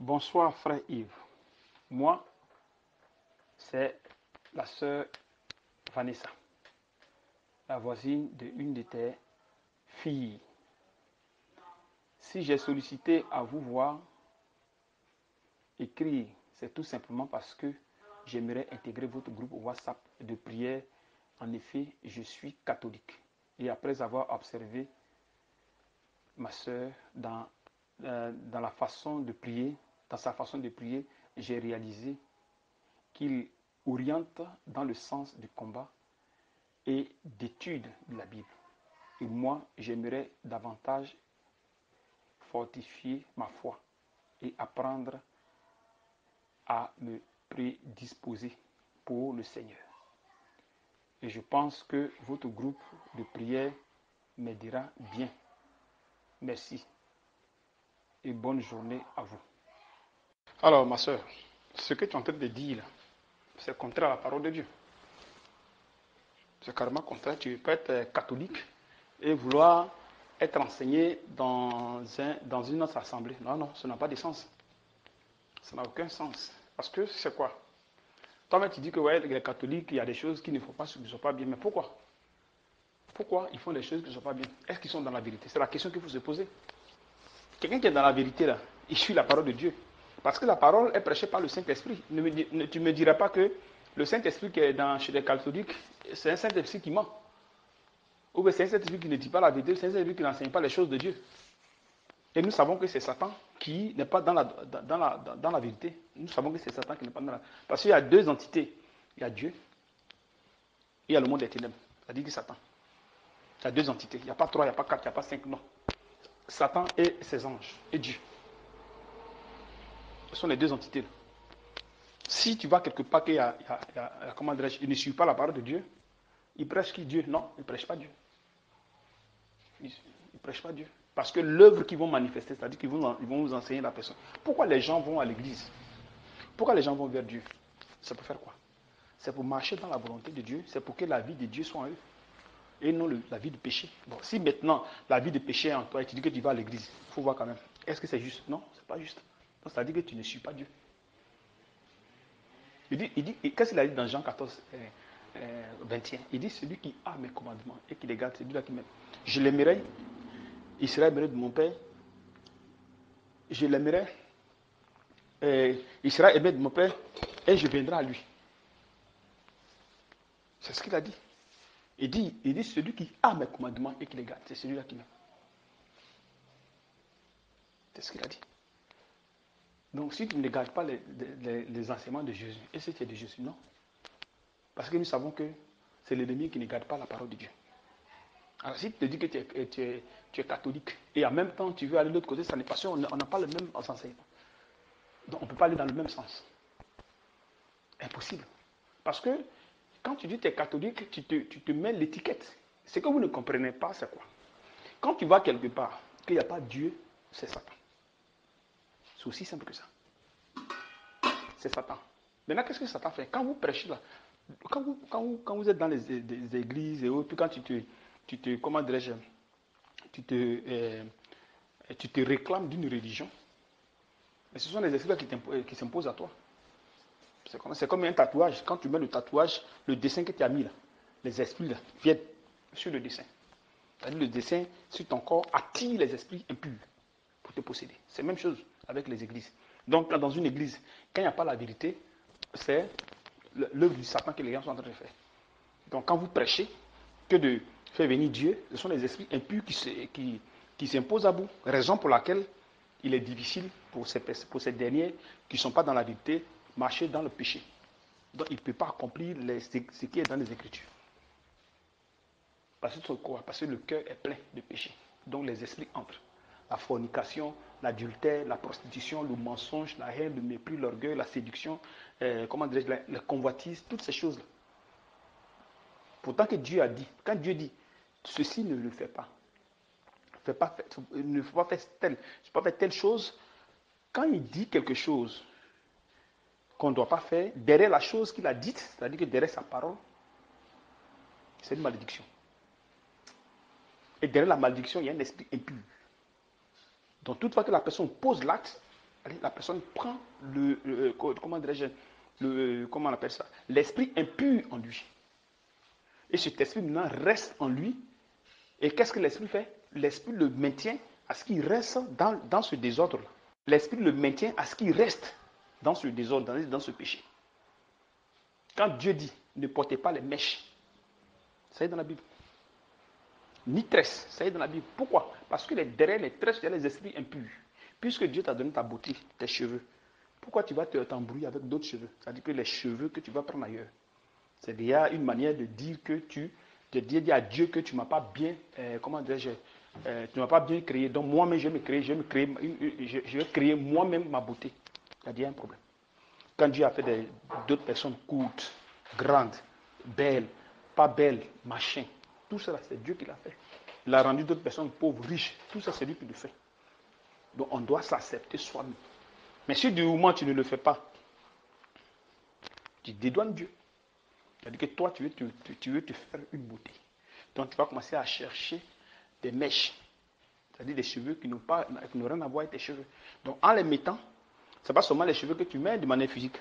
Bonsoir frère Yves. Moi, c'est la sœur Vanessa, la voisine d'une de tes filles. Si j'ai sollicité à vous voir écrire, c'est tout simplement parce que j'aimerais intégrer votre groupe WhatsApp de prière. En effet, je suis catholique. Et après avoir observé ma sœur dans la façon de prier, dans sa façon de prier, j'ai réalisé qu'il oriente dans le sens du combat et d'étude de la Bible. Et moi, j'aimerais davantage fortifier ma foi et apprendre à me prédisposer pour le Seigneur. Et je pense que votre groupe de prière m'aidera bien. Merci et bonne journée à vous. Alors, ma soeur, ce que tu es en train de dire, c'est contraire à la parole de Dieu. C'est carrément contraire. Tu peux être catholique et vouloir être enseigné dans une autre assemblée. Non, non, ça n'a pas de sens. Ça n'a aucun sens. Parce que c'est quoi? Toi-même, tu dis que ouais, les catholiques, il y a des choses qui ne font pas, qui ne sont pas bien. Mais pourquoi? Pourquoi ils font des choses qui ne sont pas bien? Est-ce qu'ils sont dans la vérité? C'est la question qu'il faut se poser. Quelqu'un qui est dans la vérité, là, il suit la parole de Dieu. Parce que la parole est prêchée par le Saint-Esprit. Tu ne me diras pas que le Saint-Esprit qui est chez les catholiques, c'est un Saint-Esprit qui ment. Ou bien c'est un Saint-Esprit qui ne dit pas la vérité, c'est un Saint-Esprit qui n'enseigne pas les choses de Dieu. Et nous savons que c'est Satan qui n'est pas dans la vérité. Nous savons que c'est Satan qui n'est pas dans la... Parce qu'il y a deux entités. Il y a Dieu et il y a le monde des ténèbres. Ça dit que Satan. Il y a deux entités. Il n'y a pas trois, il n'y a pas quatre, il n'y a pas cinq, non. Satan et ses anges et Dieu. Ce sont les deux entités. Si tu vois quelque part qu'il y a comment dirais-je, il ne suit pas la parole de Dieu, il prêche qui Dieu? Non, il ne prêche pas Dieu. Il ne prêche pas Dieu. Parce que l'œuvre qu'ils vont manifester, c'est-à-dire qu'ils vont vous enseigner la personne. Pourquoi les gens vont à l'église? Pourquoi les gens vont vers Dieu? C'est pour faire quoi? C'est pour marcher dans la volonté de Dieu, c'est pour que la vie de Dieu soit en eux. Et non la vie de péché. Bon, si maintenant la vie de péché est en toi et tu dis que tu vas à l'église, il faut voir quand même. Est-ce que c'est juste? Non, c'est pas juste. Donc ça veut dire que tu ne suis pas Dieu. Qu'est-ce qu'il a dit dans Jean 14, 21? Il dit, celui qui a mes commandements et qui les garde, c'est celui-là qui m'aime. Je l'aimerai, il sera aimé de mon Père. Je l'aimerai, il sera aimé de mon Père et je viendrai à lui. C'est ce qu'il a dit. Il dit, celui qui a mes commandements et qui les garde, c'est celui-là qui m'aime. C'est ce qu'il a dit. Donc, si tu ne gardes pas les enseignements de Jésus, et si tu es de Jésus, non. Parce que nous savons que c'est l'ennemi qui ne garde pas la parole de Dieu. Alors, si tu te dis que tu es catholique, et en même temps tu veux aller de l'autre côté, ça n'est pas sûr, on n'a pas le même enseignement. Donc, on ne peut pas aller dans le même sens. Impossible. Parce que quand tu dis que tu es catholique, tu te mets l'étiquette. Ce que vous ne comprenez pas, c'est quoi? Quand tu vas quelque part, qu'il n'y a pas Dieu, c'est Satan. C'est aussi simple que ça. C'est Satan. Maintenant, qu'est-ce que Satan fait? Quand vous prêchez là, quand vous êtes dans les églises et autres, puis quand comment dirais-je, tu te réclames d'une religion, mais ce sont les esprits qui s'imposent à toi. C'est comme un tatouage. Quand tu mets le tatouage, le dessin que tu as mis là, les esprits là, viennent sur le dessin. C'est-à-dire le dessin sur ton corps attire les esprits impurs pour te posséder. C'est la même chose avec les églises. Donc, dans une église, quand il n'y a pas la vérité, c'est l'œuvre du Satan que les gens sont en train de faire. Donc, quand vous prêchez que de faire venir Dieu, ce sont les esprits impurs qui s'imposent à vous. Raison pour laquelle il est difficile pour ces derniers qui ne sont pas dans la vérité, marcher dans le péché. Donc, il ne peut pas accomplir ce qui est dans les Écritures. Parce que quoi? Parce que le cœur est plein de péché. Donc, les esprits entrent. La fornication, l'adultère, la prostitution, le mensonge, la haine, le mépris, l'orgueil, la séduction, la convoitise, toutes ces choses-là. Pourtant que Dieu a dit, quand Dieu dit, ceci ne le fais pas, ne faut pas faire telle chose, quand il dit quelque chose qu'on ne doit pas faire, derrière la chose qu'il a dite, c'est-à-dire que derrière sa parole, c'est une malédiction. Et derrière la malédiction, il y a un esprit impur. Donc, toutefois que la personne pose l'acte, Allez, la personne prend comment dirais-je, comment on appelle ça, l'esprit impur en lui. Et cet esprit maintenant reste en lui. Et qu'est-ce que l'esprit fait? L'esprit le maintient à ce qu'il reste dans ce désordre-là. L'esprit le maintient à ce qu'il reste dans ce désordre, dans ce péché. Quand Dieu dit, ne portez pas les mèches, ça est dans la Bible. Ni tresse, ça est dans la Bible. Pourquoi? Parce que derrière les tresses, il y a les esprits impurs. Puisque Dieu t'a donné ta beauté, tes cheveux, pourquoi tu vas t'embrouiller avec d'autres cheveux? C'est-à-dire que les cheveux que tu vas prendre ailleurs. C'est déjà une manière de dire de dire à Dieu que tu ne m'as pas bien, comment dirais-je, tu ne m'as pas bien créé. Donc moi-même, je vais créer moi-même ma beauté. Il y a déjà un problème. Quand Dieu a fait d'autres personnes courtes, grandes, belles, pas belles, machin, tout cela, c'est Dieu qui l'a fait. Il a rendu d'autres personnes pauvres, riches. Tout ça, c'est lui qui le fait. Donc on doit s'accepter soi-même. Mais si du moment tu ne le fais pas, tu dédouanes Dieu. C'est-à-dire que toi, tu veux te faire une beauté. Donc tu vas commencer à chercher des mèches, c'est-à-dire des cheveux qui n'ont rien à voir avec tes cheveux. Donc en les mettant, ce n'est pas seulement les cheveux que tu mets de manière physique,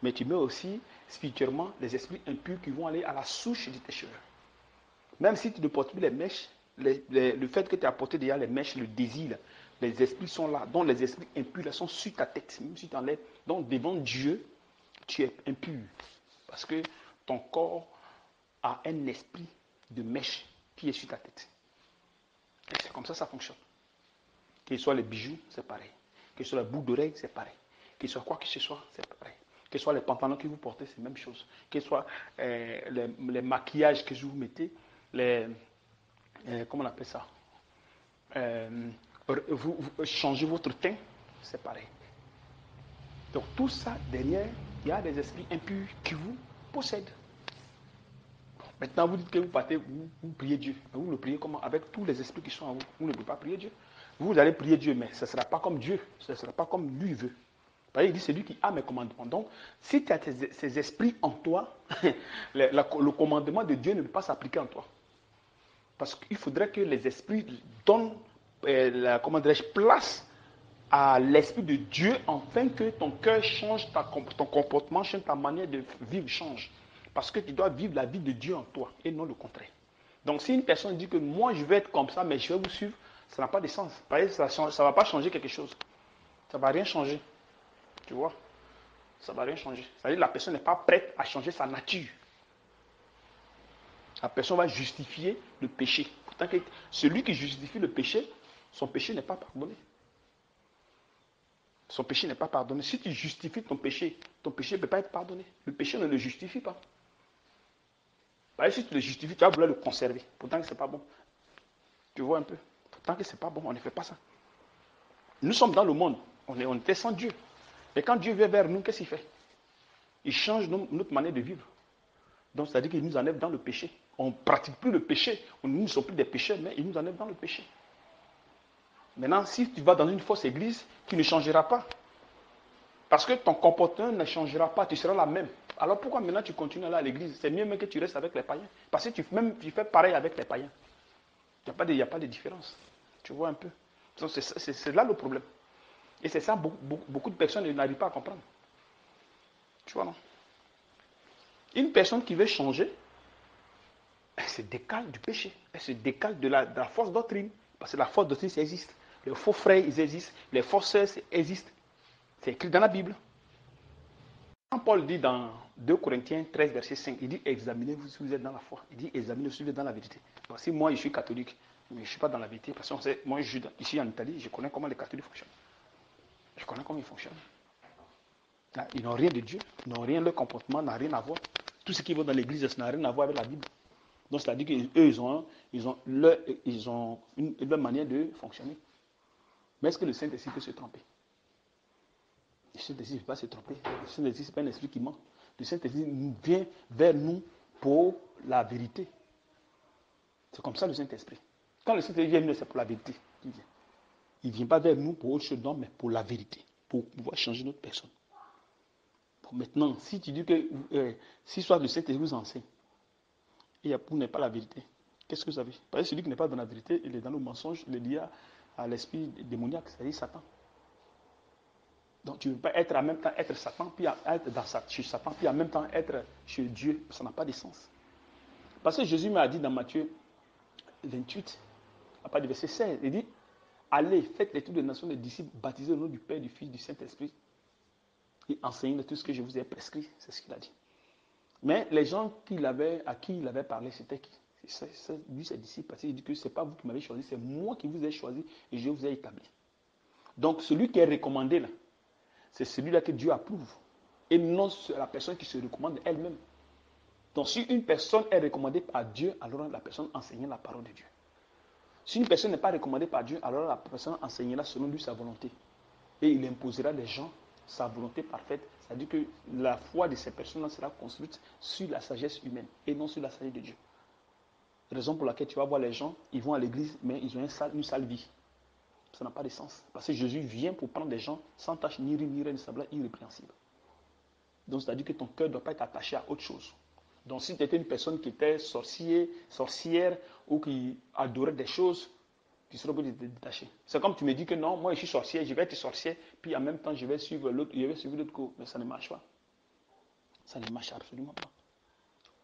mais tu mets aussi spirituellement les esprits impurs qui vont aller à la souche de tes cheveux. Même si tu ne portes plus les mèches, le fait que tu as porté déjà les mèches, le désir, les esprits sont là. Donc les esprits impurs là, sont sur ta tête, même si tu enlèves. Donc devant Dieu, tu es impur. Parce que ton corps a un esprit de mèche qui est sur ta tête. Et c'est comme ça fonctionne. Que ce soit les bijoux, c'est pareil. Que ce soit la boucle d'oreille, c'est pareil. Que ce soit quoi que ce soit, c'est pareil. Que ce soit les pantalons que vous portez, c'est la même chose. Que ce soit les maquillages que vous mettez, comment on appelle ça, vous changez votre teint, c'est pareil. Donc tout ça, derrière, il y a des esprits impurs qui vous possèdent. Maintenant, vous dites que vous partez, vous priez Dieu. Mais vous le priez comment? Avec tous les esprits qui sont en vous. Vous ne pouvez pas prier Dieu. Vous allez prier Dieu, mais ce ne sera pas comme Dieu. Ce ne sera pas comme lui veut. Il dit, c'est lui qui a mes commandements. Donc, si tu as ces esprits en toi, le commandement de Dieu ne peut pas s'appliquer en toi. Parce qu'il faudrait que les esprits donnent, place à l'esprit de Dieu, afin que ton cœur change, ton comportement change, ta manière de vivre change. Parce que tu dois vivre la vie de Dieu en toi et non le contraire. Donc si une personne dit que moi je vais être comme ça, mais je vais vous suivre, ça n'a pas de sens. Ça ne va pas changer quelque chose. Ça ne va rien changer. Tu vois? Ça ne va rien changer. C'est-à-dire que la personne n'est pas prête à changer sa nature. La personne va justifier le péché. Pourtant, celui qui justifie le péché, son péché n'est pas pardonné. Son péché n'est pas pardonné. Si tu justifies ton péché ne peut pas être pardonné. Le péché ne le justifie pas. Si tu le justifies, tu vas vouloir le conserver. Pourtant que ce n'est pas bon. Tu vois un peu. Pourtant que ce n'est pas bon, on ne fait pas ça. Nous sommes dans le monde. On était sans Dieu. Et quand Dieu vient vers nous, qu'est-ce qu'il fait? Il change notre manière de vivre. Donc, c'est-à-dire qu'il nous enlève dans le péché. On ne pratique plus le péché. Nous ne sommes plus des pécheurs, mais il nous enlève dans le péché. Maintenant, si tu vas dans une fausse église, tu ne changeras pas. Parce que ton comportement ne changera pas, tu seras la même. Alors pourquoi maintenant tu continues à aller à l'église? C'est mieux même que tu restes avec les païens. Parce que tu fais pareil avec les païens. Il n'y a pas de différence. Tu vois un peu. Donc c'est là le problème. Et c'est ça, beaucoup de personnes n'arrivent pas à comprendre. Tu vois, non? Une personne qui veut changer, elle se décale du péché. Elle se décale de la fausse doctrine. Parce que la fausse doctrine, ça existe. Les faux frères, ils existent. Les fausses sœurs, existent. C'est écrit dans la Bible. Quand Paul dit dans 2 Corinthiens 13, verset 5, il dit examinez-vous si vous êtes dans la foi. Il dit examinez-vous si vous êtes dans la vérité. Donc, si moi je suis catholique, mais je ne suis pas dans la vérité, parce que moi je suis ici en Italie, je connais comment les catholiques fonctionnent. Je connais comment ils fonctionnent. Ils n'ont rien de Dieu, ils n'ont rien, leur comportement n'a rien à voir. Tout ce qui va dans l'église, ça n'a rien à voir avec la Bible. Donc c'est-à-dire qu'eux, ils ont leur manière de fonctionner. Mais est-ce que le Saint-Esprit peut se tromper? Le Saint-Esprit ne peut pas se tromper. Le Saint-Esprit, ce n'est pas un esprit qui ment. Le Saint-Esprit vient vers nous pour la vérité. C'est comme ça le Saint-Esprit. Quand le Saint-Esprit vient, c'est pour la vérité qu'il vient. Il ne vient pas vers nous pour autre chose, non, mais pour la vérité. Pour pouvoir changer notre personne. Bon, maintenant, si tu dis que si soit le Saint-Esprit vous enseigne, et vous n'avez pas la vérité, qu'est-ce que vous avez? Parce que celui qui n'est pas dans la vérité, il est dans le mensonge, il est lié à l'esprit démoniaque, c'est-à-dire Satan. Donc tu ne peux pas être en même temps être Satan, puis être chez Satan, puis en même temps être chez Dieu. Ça n'a pas de sens. Parce que Jésus m'a dit dans Matthieu 28, à partir du verset 16, il dit, allez, faites les tours des nations des disciples, baptisez au nom du Père, du Fils, du Saint-Esprit, et enseignez tout ce que je vous ai prescrit. C'est ce qu'il a dit. Mais les gens à qui il avait parlé, c'était qui? Lui, ses disciples, parce qu'il dit que ce n'est pas vous qui m'avez choisi, c'est moi qui vous ai choisi et je vous ai établi. Donc celui qui est recommandé là, c'est celui-là que Dieu approuve. Et non la personne qui se recommande elle-même. Donc si une personne est recommandée par Dieu, alors la personne enseigne la parole de Dieu. Si une personne n'est pas recommandée par Dieu, alors la personne enseignera selon lui sa volonté. Et il imposera des gens sa volonté parfaite. C'est-à-dire que la foi de ces personnes-là sera construite sur la sagesse humaine et non sur la sagesse de Dieu. Raison pour laquelle tu vas voir les gens, ils vont à l'église, mais ils ont une sale vie. Ça n'a pas de sens. Parce que Jésus vient pour prendre des gens sans tache ni rime, ni reine, irrépréhensible. Donc, c'est-à-dire que ton cœur ne doit pas être attaché à autre chose. Donc, si tu étais une personne qui était sorcière ou qui adorait des choses, tu seras obligé de te détacher. C'est comme tu me dis que non, moi je suis sorcière, je vais être sorcière, puis en même temps je vais suivre l'autre cours. Mais ça ne marche pas. Ça ne marche absolument pas.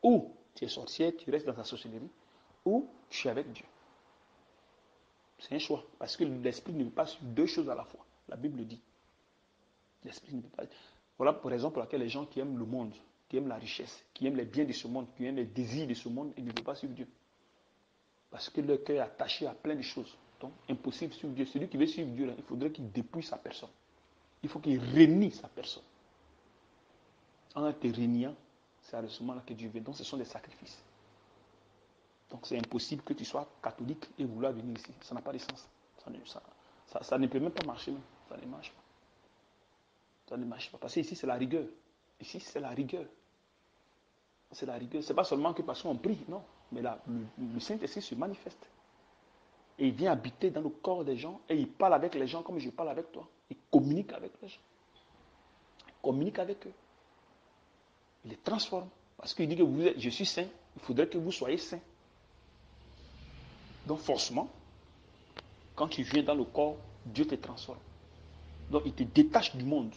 Ou tu es sorcière, tu restes dans ta sorcellerie, ou tu es avec Dieu. C'est un choix. Parce que l'esprit ne peut pas suivre deux choses à la fois. La Bible le dit. L'esprit ne peut pas. Voilà pour raison pour laquelle les gens qui aiment le monde, qui aiment la richesse, qui aiment les biens de ce monde, qui aiment les désirs de ce monde, ils ne peuvent pas suivre Dieu. Parce que leur cœur est attaché à plein de choses. Donc, impossible de suivre Dieu. Celui qui veut suivre Dieu, là, il faudrait qu'il dépouille sa personne. Il faut qu'il renie sa personne. En te reniant, c'est à ce moment-là que Dieu vient. Donc, ce sont des sacrifices. Donc, c'est impossible que tu sois catholique et vouloir venir ici. Ça n'a pas de sens. Ça ne peut même pas marcher. Même. Ça ne marche pas. Ça ne marche pas. Parce que ici, c'est la rigueur. Ici, c'est la rigueur. C'est la rigueur. Ce n'est pas seulement que parce qu'on prie, non. Mais là, le Saint-Esprit se manifeste. Et il vient habiter dans le corps des gens et il parle avec les gens comme je parle avec toi. Il communique avec les gens. Il communique avec eux. Il les transforme. Parce qu'il dit que je suis saint, il faudrait que vous soyez saints. Donc forcément, quand tu viens dans le corps, Dieu te transforme. Donc il te détache du monde.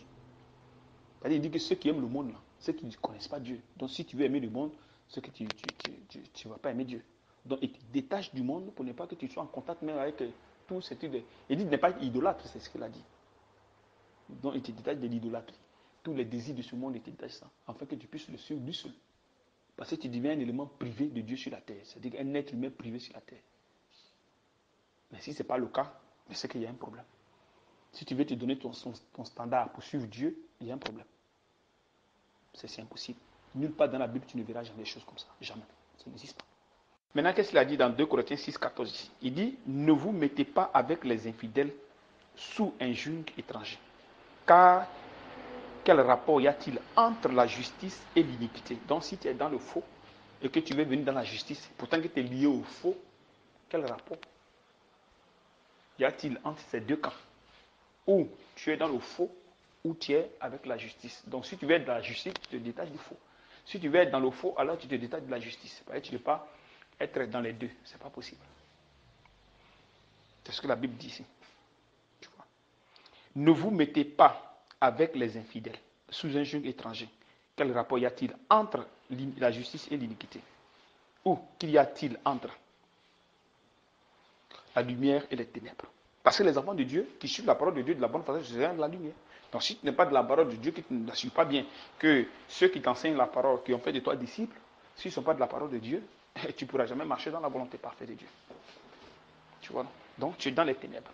C'est-à-dire, il dit que ceux qui aiment le monde, là, ceux qui ne connaissent pas Dieu. Donc si tu veux aimer le monde, c'est que tu ne vas pas aimer Dieu. Donc il te détache du monde pour ne pas que tu sois en contact même avec tous ces trucs. Il dit de ne pas être idolâtre, c'est ce qu'il a dit. Donc il te détache de l'idolâtrie. Tous les désirs de ce monde, il te détache ça. Afin que tu puisses le suivre lui seul. Parce que tu deviens un élément privé de Dieu sur la terre. C'est-à-dire un être humain privé sur la terre. Mais si ce n'est pas le cas, c'est qu'il y a un problème. Si tu veux te donner ton standard pour suivre Dieu, il y a un problème. C'est impossible. Nulle part dans la Bible, tu ne verras jamais des choses comme ça. Jamais. Ça n'existe pas. Maintenant, qu'est-ce qu'il a dit dans 2 Corinthiens 6, 14 ici? Il dit, ne vous mettez pas avec les infidèles sous un joug étranger. Car quel rapport y a-t-il entre la justice et l'iniquité? Donc si tu es dans le faux et que tu veux venir dans la justice, pourtant que tu es lié au faux, quel rapport y a-t-il entre ces deux camps? Ou tu es dans le faux, ou tu es avec la justice. Donc si tu veux être dans la justice, tu te détaches du faux. Si tu veux être dans le faux, alors tu te détaches de la justice. Tu ne peux pas être dans les deux. Ce n'est pas possible. C'est ce que la Bible dit ici. Tu vois. Ne vous mettez pas avec les infidèles sous un joug étranger. Quel rapport y a-t-il entre la justice et l'iniquité? Ou qu'il y a-t-il entre la lumière et les ténèbres? Parce que les enfants de Dieu qui suivent la parole de Dieu de la bonne façon, c'est de la lumière. Donc si tu n'es pas de la parole de Dieu, que tu ne la suis pas bien, que ceux qui t'enseignent la parole, qui ont fait de toi disciple, s'ils ne sont pas de la parole de Dieu, tu ne pourras jamais marcher dans la volonté parfaite de Dieu. Tu vois? Donc tu es dans les ténèbres.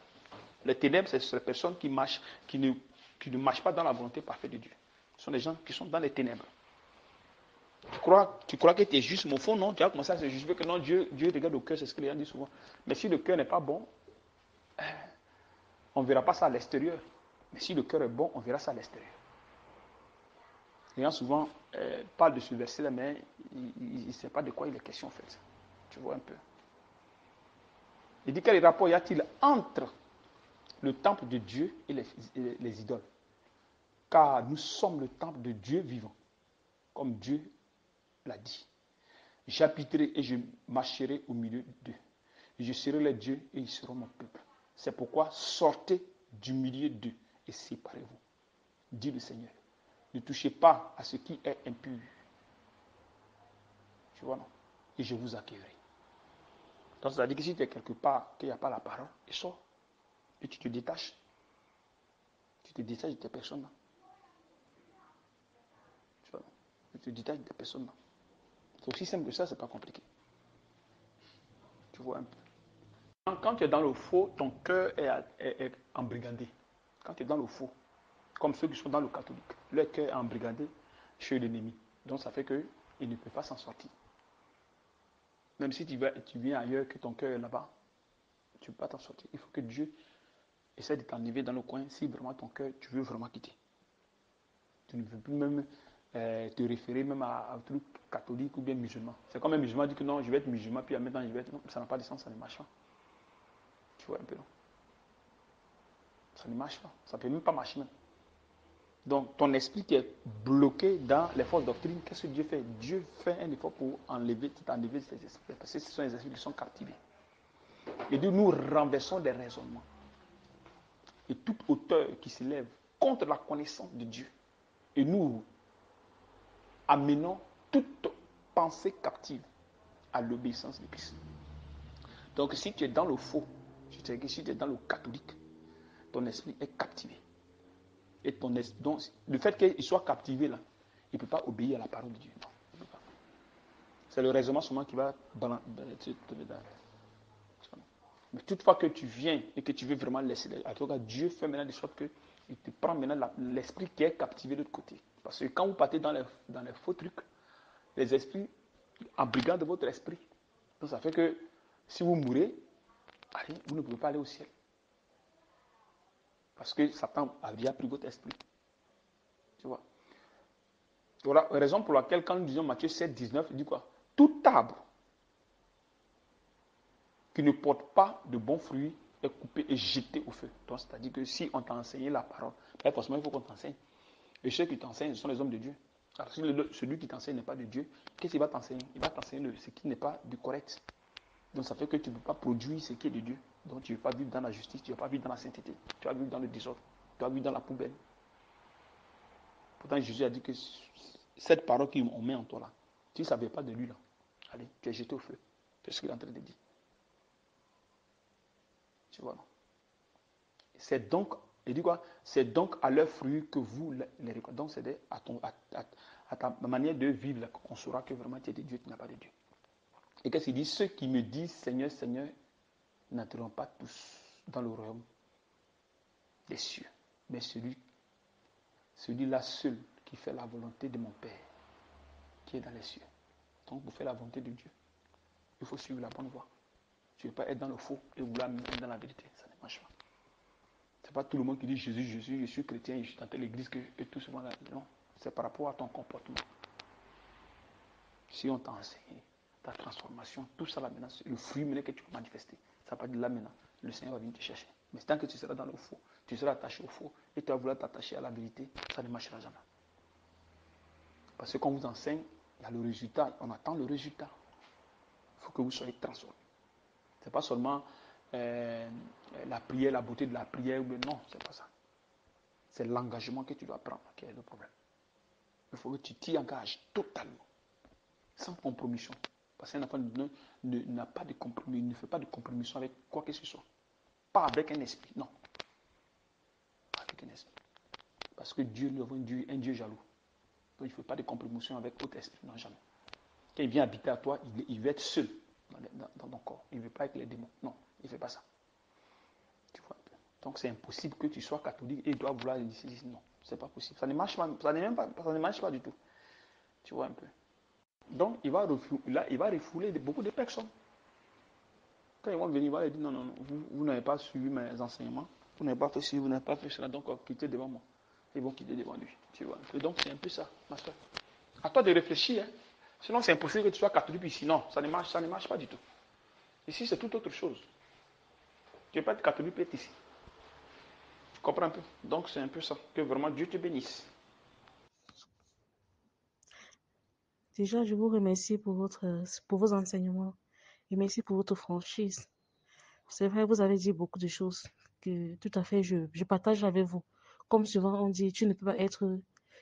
Les ténèbres, c'est ces personnes qui ne marchent pas dans la volonté parfaite de Dieu. Ce sont des gens qui sont dans les ténèbres. Tu crois que tu es juste, mais au fond, non, tu as commencé à se juger que non, Dieu regarde au cœur, c'est ce que les gens disent souvent. Mais si le cœur n'est pas bon, on ne verra pas ça à l'extérieur. Mais si le cœur est bon, on verra ça à l'extérieur. Les gens souvent parlent de ce verset-là, mais ils ne savent pas de quoi il est question en fait. Tu vois un peu. Il dit quel rapport y a-t-il entre le temple de Dieu et les idoles? Car nous sommes le temple de Dieu vivant, comme Dieu l'a dit. J'habiterai et je marcherai au milieu d'eux. Je serai leur Dieu et ils seront mon peuple. C'est pourquoi sortez du milieu d'eux et séparez-vous. dit le Seigneur. Ne touchez pas à ce qui est impur. Tu vois, non? Et je vous accueillerai. Donc, c'est-à-dire que si tu es quelque part, qu'il n'y a pas la parole, et sors. Et tu te détaches. Tu te détaches de tes personnes-là. Tu vois, non? Tu te détaches de tes personnes-là. C'est aussi simple que ça, c'est pas compliqué. Tu vois un peu. Quand tu es dans le faux, ton cœur est embrigandé. Quand tu es dans le faux, comme ceux qui sont dans le catholique, leur cœur est embrigandé chez l'ennemi. Donc ça fait qu'il ne peut pas s'en sortir. Même si tu viens ailleurs, que ton cœur est là-bas, tu ne peux pas t'en sortir. Il faut que Dieu essaie de t'enlever dans le coin si vraiment ton cœur, tu veux vraiment quitter. Tu ne veux plus même te référer même à un truc catholique ou bien musulman. C'est comme un musulman dit que non, je vais être musulman, puis maintenant je vais être... Non, ça n'a pas de sens, ça ne marche pas. Tu vois un peu, non? Ça ne marche pas. Ça ne peut même pas marcher même. Donc, ton esprit qui est bloqué dans les fausses doctrines, qu'est-ce que Dieu fait? Dieu fait un effort pour t'enlever ces esprits. Parce que ce sont les esprits qui sont captivés. Et donc, nous renversons des raisonnements. Et toute hauteur qui s'élève contre la connaissance de Dieu. Et nous amenons toute pensée captive à l'obéissance de Christ. Donc, si tu es dans le faux, si tu es dans le catholique, ton esprit est captivé. Et ton esprit, donc, le fait qu'il soit captivé là, il ne peut pas obéir à la parole de Dieu. Non, il ne peut pas. C'est le raisonnement seulement qui va balancer. Mais toutefois que tu viens et que tu veux vraiment laisser, en tout cas, Dieu fait maintenant de sorte qu'il te prend maintenant l'esprit qui est captivé de l'autre côté. Parce que quand vous partez dans les faux trucs, les esprits embrigadent votre esprit. Donc ça fait que si vous mourrez, allez, vous ne pouvez pas aller au ciel. Parce que Satan a déjà pris votre esprit. Tu vois. Voilà la raison pour laquelle, quand nous disons Matthieu 7, 19, il dit quoi? Tout arbre qui ne porte pas de bons fruits est coupé et jeté au feu. Donc, c'est-à-dire que si on t'a enseigné la parole, ben forcément, il faut qu'on t'enseigne. Et ceux qui t'enseignent, ce sont les hommes de Dieu. Alors, si celui qui t'enseigne n'est pas de Dieu, qu'est-ce qu'il va t'enseigner? Il va t'enseigner ce qui n'est pas du correct. Donc, ça fait que tu ne peux pas produire ce qui est de Dieu. Donc, tu ne veux pas vivre dans la justice, tu ne veux pas vivre dans la sainteté, tu vas vivre dans le désordre, tu vas vivre dans la poubelle. Pourtant, Jésus a dit que cette parole qu'on met en toi là, tu ne savais pas de lui là, allez, tu es jeté au feu. C'est ce qu'il est en train de dire. Tu vois, non? C'est donc, il dit quoi? C'est donc à leurs fruits que vous les récoltez. Donc, c'est à ta manière de vivre qu'on saura que vraiment tu es de Dieu, tu n'as pas de Dieu. Et qu'est-ce qu'il dit? Ceux qui me disent Seigneur, Seigneur, n'entreront pas tous dans le royaume des cieux. Mais celui-là seul qui fait la volonté de mon Père, qui est dans les cieux. Donc, pour faire la volonté de Dieu, il faut suivre la bonne voie. Tu ne veux pas être dans le faux et vouloir être dans la vérité. Ça ne marche pas. Ce n'est pas tout le monde qui dit Jésus, Jésus, je suis chrétien, je suis dans telle église que et tout souvent là. Non, c'est par rapport à ton comportement. Si on t'a enseigné ta transformation, tout ça là maintenant, le fruit maintenant que tu peux manifester, ça va dire là maintenant, le Seigneur va venir te chercher. Mais tant que tu seras dans le faux, tu seras attaché au faux et tu vas vouloir t'attacher à la vérité, ça ne marchera jamais. Parce que quand on vous enseigne, il y a le résultat, on attend le résultat. Il faut que vous soyez transformés. Ce n'est pas seulement la prière, la beauté de la prière, non, c'est pas ça. C'est l'engagement que tu dois prendre qui est le problème. Il faut que tu t'y engages totalement, sans compromission. Parce qu'un enfant n'a pas de compromis, il ne fait pas de compromission avec quoi que ce soit. Pas avec un esprit, non. Pas avec un esprit. Parce que Dieu, nous avons un Dieu jaloux. Donc il ne fait pas de compromission avec autre esprit, non, jamais. Quand il vient habiter à toi, il veut être seul dans ton corps. Il ne veut pas être les démons. Non, il ne fait pas ça. Tu vois un peu. Donc c'est impossible que tu sois catholique et tu dois vouloir dire non. C'est pas possible. Ça ne marche pas. Ça ne marche pas du tout. Tu vois un peu. Donc il va refouler beaucoup de personnes. Quand ils vont venir, il va leur dire non, non, non, vous n'avez pas suivi mes enseignements, vous n'avez pas fait ci, vous n'avez pas fait cela, donc quittez devant moi. Ils vont quitter devant lui. Tu vois. Et donc c'est un peu ça, ma soeur. À toi de réfléchir, hein. Sinon c'est impossible que tu sois catholique ici. Non, ça ne marche pas du tout. Ici c'est tout autre chose. Tu ne peux pas être catholique et être ici. Tu comprends un peu? Donc c'est un peu ça. Que vraiment Dieu te bénisse. Déjà, je vous remercie pour vos enseignements et merci pour votre franchise. C'est vrai, vous avez dit beaucoup de choses que tout à fait je partage avec vous. Comme souvent on dit, tu ne peux pas être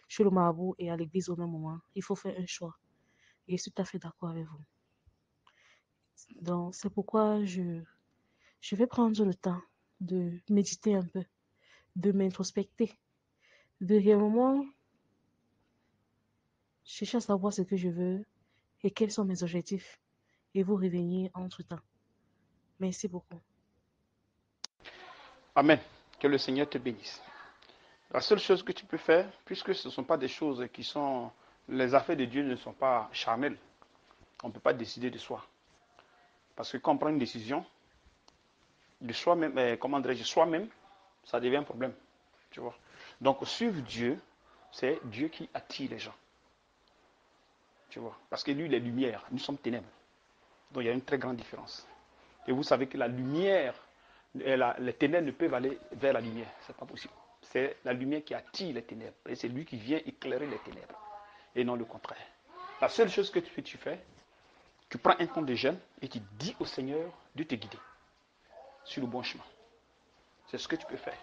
chez le marabout et à l'église au même moment. Il faut faire un choix. Et je suis tout à fait d'accord avec vous. Donc, c'est pourquoi je vais prendre le temps de méditer un peu, de m'introspecter, de réellement chercher à savoir ce que je veux et quels sont mes objectifs et vous revenir entre-temps. Merci beaucoup. Amen. Que le Seigneur te bénisse. La seule chose que tu peux faire, puisque ce ne sont pas des choses qui sont... Les affaires de Dieu ne sont pas charnelles. On ne peut pas décider de soi. Parce que quand on prend une décision, de soi-même, comment dirais-je, soi-même, ça devient un problème. Tu vois. Donc, suivre Dieu, c'est Dieu qui attire les gens. Tu vois. Parce que lui, il est lumière, nous sommes ténèbres. Donc, il y a une très grande différence. Et vous savez que la lumière, les ténèbres ne peuvent aller vers la lumière. Ce n'est pas possible. C'est la lumière qui attire les ténèbres. Et c'est lui qui vient éclairer les ténèbres. Et non le contraire. La seule chose que tu fais, tu prends un temps de jeûne et tu dis au Seigneur de te guider sur le bon chemin. C'est ce que tu peux faire.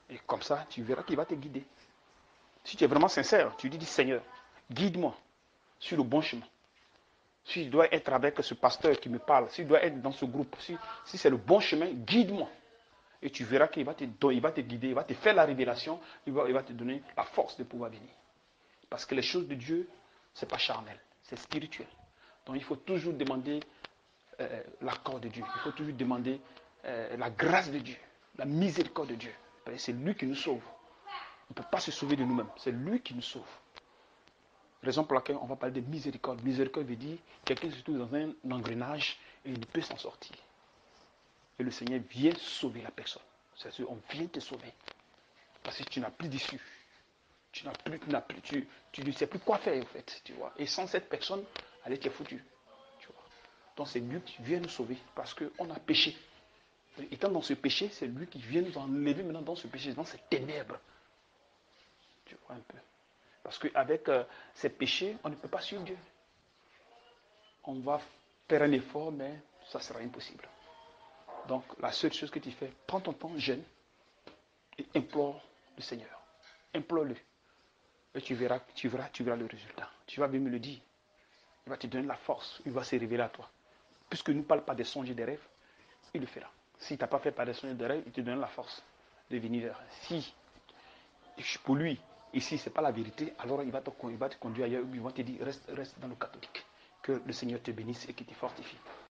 Et comme ça, tu verras qu'il va te guider. Si tu es vraiment sincère, tu dis Seigneur, guide-moi sur le bon chemin. Si je dois être avec ce pasteur qui me parle, si je dois être dans ce groupe, si c'est le bon chemin, guide-moi. Et tu verras qu'il va te guider, il va te faire la révélation, il va te donner la force de pouvoir venir. Parce que les choses de Dieu, ce n'est pas charnel, c'est spirituel. Donc il faut toujours demander l'accord de Dieu. Il faut toujours demander la grâce de Dieu, la miséricorde de Dieu. C'est lui qui nous sauve. On ne peut pas se sauver de nous-mêmes. C'est lui qui nous sauve. Raison pour laquelle on va parler de miséricorde. Miséricorde veut dire quelqu'un se trouve dans un engrenage et il ne peut s'en sortir. Et le Seigneur vient sauver la personne. C'est sûr, on vient te sauver. Parce que tu n'as plus d'issue. Tu ne sais plus quoi faire en fait. Tu vois. Et sans cette personne, allez, tu es foutu. Tu vois. Donc c'est lui qui vient nous sauver parce qu'on a péché. Étant dans ce péché, c'est lui qui vient nous enlever maintenant dans ce péché, dans ces ténèbres. Tu vois un peu. Parce qu'avec ces péchés, on ne peut pas suivre Dieu. On va faire un effort, mais ça sera impossible. Donc, la seule chose que tu fais, prends ton temps, jeûne, et implore le Seigneur. Implore-le. Et tu verras le résultat. Tu vas bien me le dire. Il va te donner la force. Il va se révéler à toi. Puisque nous ne parle pas des songes et des rêves, il le fera. Si tu n'as pas fait par des songes et des rêves, il te donne la force de venir vers. Si, pour lui, ici, ce n'est pas la vérité, alors il va te conduire ailleurs, il va te dire, reste dans le catholique. Que le Seigneur te bénisse et qu'il te fortifie.